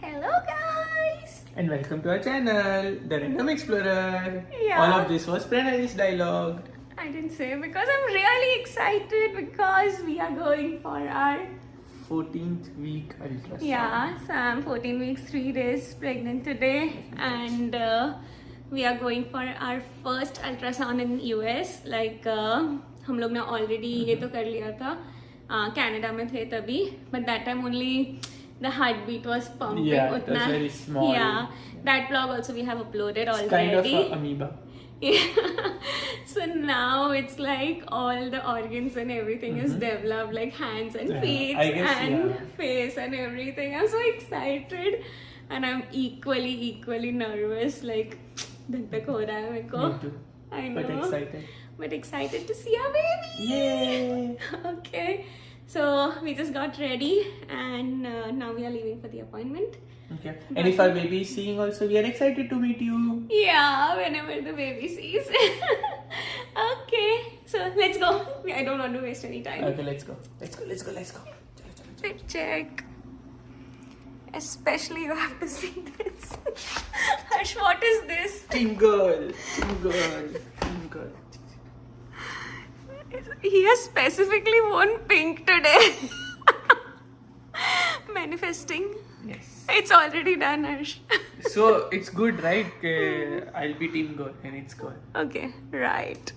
Hello guys! And welcome to our channel, The Random Explorer. Yeah. All of this was Pranay's dialogue. I didn't say because I'm really excited because we are going for our 14th week ultrasound. yeah, so I'm 14 weeks 3 days pregnant today and we are going for our first ultrasound in US like हम लोग ना already ये तो कर लिया था Canada में थे तभी but that time only the heartbeat was pumping Yeah, it was उतना very small. yeah that vlog also we have uploaded already. It's kind of an amoeba. Yeah. So now it's like all the organs and everything is developed, like hands and Yeah, feet I guess, and yeah. face and everything. I'm so excited and I'm equally nervous. Like, धक-धक हो रहा है मेरे को. Me too. I know. But excited. But excited to see our baby. Yay! Okay. So we just got ready and now we are leaving for the appointment. Okay. And if our baby is seeing also, we are excited to meet you. Yeah, whenever the baby sees. Okay, so let's go. I don't want to waste any time. Okay, let's go. Let's go. Fit check. Especially you have to see this. Harsh, what is this? Team girl. He has specifically worn pink today. Manifesting. Yes. It's already done, Harsh. So it's good, right? I'll be team girl and it's girl. Okay, right.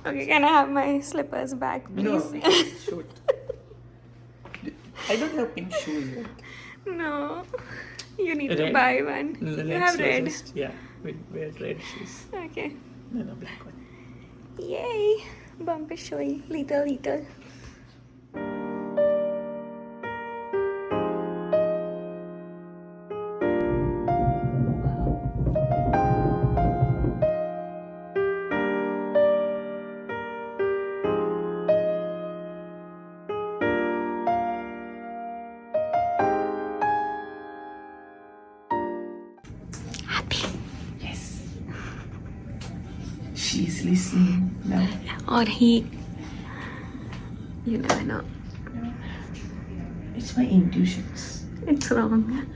Okay, can I have my slippers back, please? No, shoot. I don't have pink shoes yet. No, you need to Red? buy one. You have red. Yeah, we wear red shoes. Okay. No, black one. Yay! Bump is showing little. Yes. She's listening now. Or he. You never know. It's my intuitions. It's wrong.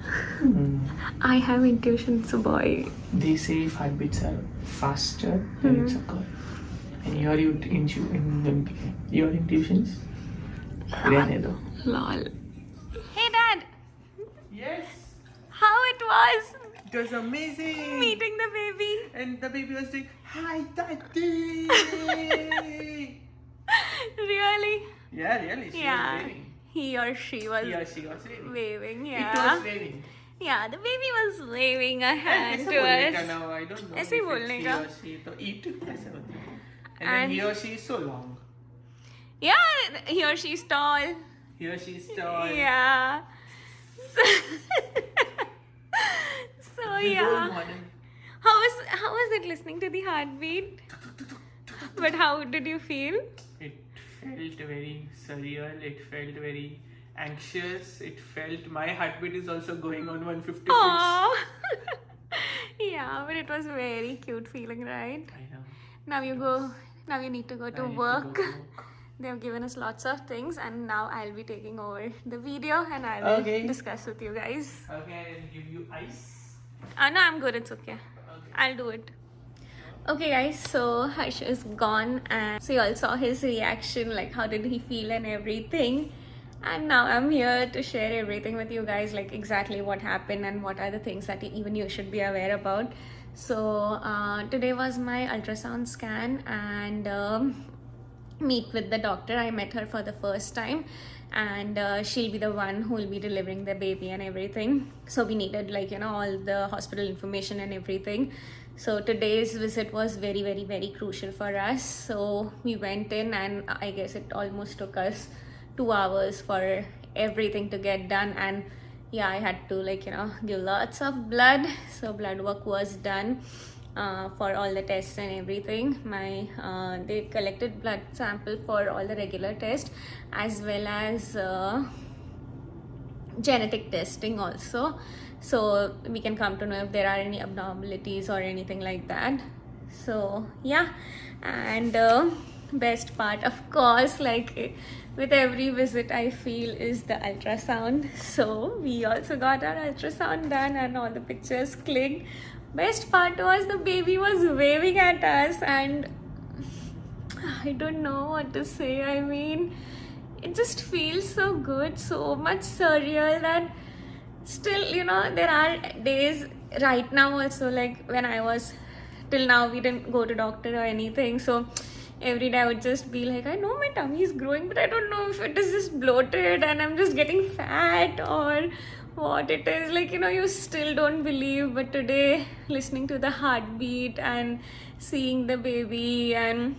I have intuition, so boy. They say if heartbeats are faster, then it's a girl. And your intuitions? रहने दो. Lol. Hey dad! Yes. How it was It was amazing. meeting the baby? And the baby was saying, "Hi, daddy." Really? Yeah, really. She Yeah. was waving. He or she was He or she was waving. waving, It yeah. was waving. Yeah, the baby was waving a hand ऐसा to बोलने का us. now, I don't know ऐसे ही if it's बोलने he का. or she, तो eat ऐसे होता है. And then And- he or she is so long. Yeah, he or she's tall. He or she is tall. Yeah. So The yeah. role model. How was it listening to the heartbeat? But how did you feel? It felt very surreal. It felt very anxious. It felt my heartbeat is also going on 156. Aww. Yeah, but it was very cute feeling, right? I know. Now you need to go I to need to work. go to work. They have given us lots of things and now I'll be taking over the video and I will Okay. discuss with you guys. Okay, I'll give you ice. No, I'm good. It's okay. Okay. I'll do it. Okay guys, so Harsh is gone and so you all saw his reaction, like how did he feel and everything. And now I'm here to share everything with you guys, like exactly what happened and what are the things that even you should be aware about. So today was my ultrasound scan and meet with the doctor. I met her for the first time and she'll be the one who will be delivering the baby and everything. So we needed like all the hospital information and everything. So today's visit was very crucial for us. So we went in and I guess it almost took us 2 hours for everything to get done. And yeah, I had to give lots of blood. So blood work was done for all the tests and everything. They collected blood sample for all the regular tests as well as genetic testing also, so we can come to know if there are any abnormalities or anything like that. So yeah, and best part of course, like with every visit I feel is the ultrasound. So we also got our ultrasound done and all the pictures clicked. Best part was the baby was waving at us, and I don't know what to say. I mean, it just feels so good, so much surreal that still, you know, there are days right now also, like when I was, till now we didn't go to doctor or anything, so every day I would just be like, I know my tummy is growing, but I don't know if it is just bloated and I'm just getting fat or what it is. Like, you know, you still don't believe. But today, listening to the heartbeat and seeing the baby and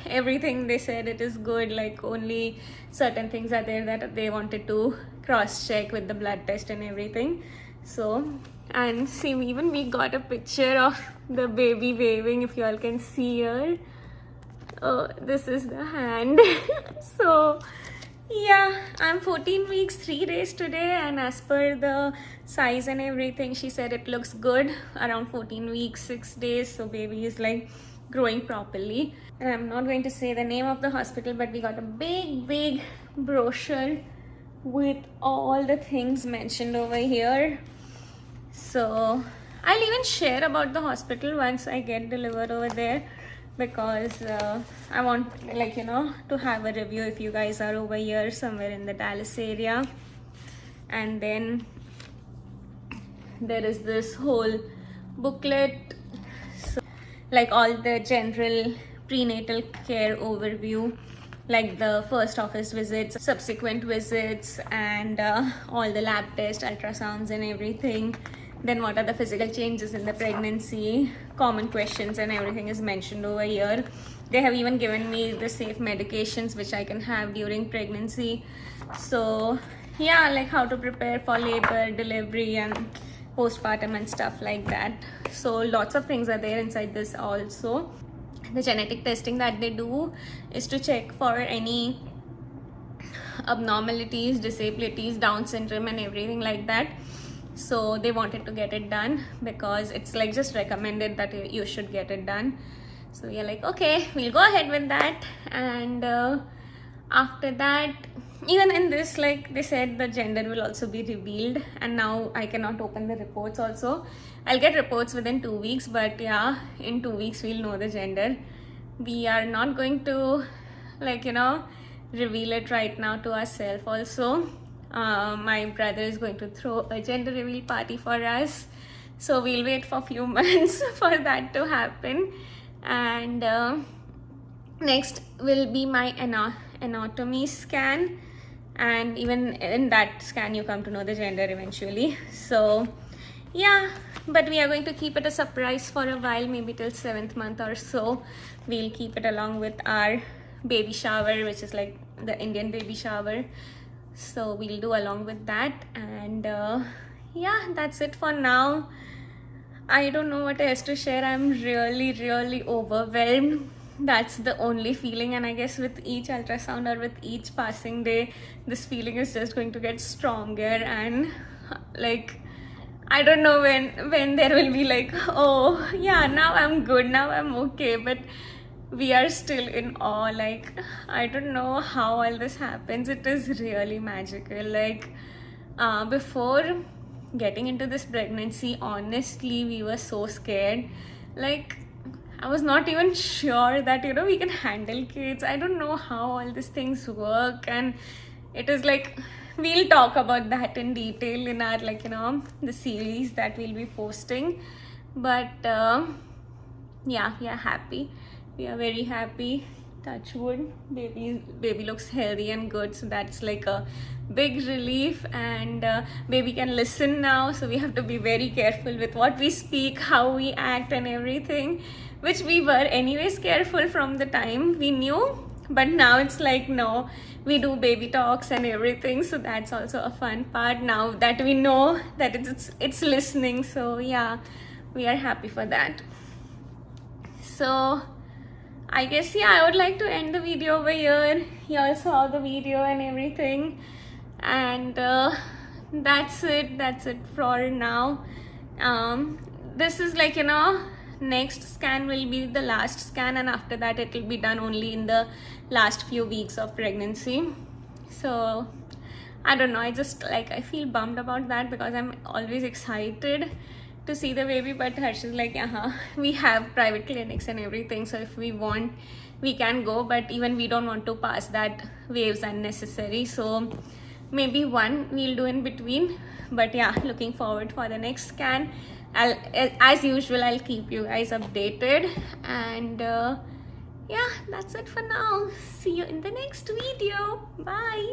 everything, they said it is good. Like, only certain things are there that they wanted to cross check with the blood test and everything. So, and see, even we got a picture of the baby waving, if you all can see here. Oh, this is the hand. So yeah, I'm 14 weeks 3 days today, and as per the size and everything, she said it looks good, around 14 weeks 6 days. So baby is like growing properly. And I'm not going to say the name of the hospital, but we got a big brochure with all the things mentioned over here. So I'll even share about the hospital once I get delivered over there, because I want, like, you know, to have a review if you guys are over here somewhere in the Dallas area. And then there is this whole booklet, so, like all the general prenatal care overview, like the first office visits, subsequent visits, and all the lab tests, ultrasounds and everything. Then what are the physical changes in the pregnancy, common questions, and everything is mentioned over here. They have even given me the safe medications which I can have during pregnancy. So yeah, like how to prepare for labor, delivery, and postpartum and stuff like that. So lots of things are there inside this also. The genetic testing that they do is to check for any abnormalities, disabilities, Down syndrome and everything like that. So they wanted to get it done because it's like just recommended that you should get it done. So we are like, okay, we'll go ahead with that. And after that, even in this, like they said, the gender will also be revealed. And now I cannot open the reports also. I'll get reports within 2 weeks, but yeah, in 2 weeks we'll know the gender. We are not going to, like, you know, reveal it right now to ourselves also. My brother is going to throw a gender reveal party for us, so we'll wait for a few months for that to happen. And next will be my anatomy scan, and even in that scan you come to know the gender eventually. So yeah, but we are going to keep it a surprise for a while, maybe till 7th month or so. We'll keep it along with our baby shower, which is like the Indian baby shower. So we'll do along with that. And yeah, that's it for now. I don't know what else to share. I'm really overwhelmed. That's the only feeling. And I guess with each ultrasound or with each passing day, this feeling is just going to get stronger. And like, I don't know when there will be like, oh yeah, now I'm good, now I'm okay. But we are still in awe. Like, I don't know how all this happens. It is really magical. Like, before getting into this pregnancy, honestly, we were so scared. Like, I was not even sure that, you know, we can handle kids. I don't know how all these things work. And it is like, we'll talk about that in detail in our, like, you know, the series that we'll be posting. But yeah, we are happy. We are very happy. Touch wood. Baby looks healthy and good, so that's like a big relief. And baby can listen now, so we have to be very careful with what we speak, how we act and everything, which we were anyways careful from the time we knew. But now it's like, no, we do baby talks and everything, so that's also a fun part now that we know that it's listening. So yeah, we are happy for that. So I guess, yeah, I would like to end the video over here. You all saw the video and everything. And that's it for now. This is like, you know, next scan will be the last scan, and after that it will be done only in the last few weeks of pregnancy. So I don't know, I just like, I feel bummed about that because I'm always excited to see the baby, but Harsh is like, yeah, we have private clinics and everything, so if we want we can go, but even we don't want to pass that waves unnecessary, so maybe one we'll do in between. But yeah, looking forward for the next scan. As usual, I'll keep you guys updated, and yeah, that's it for now. See you in the next video. Bye.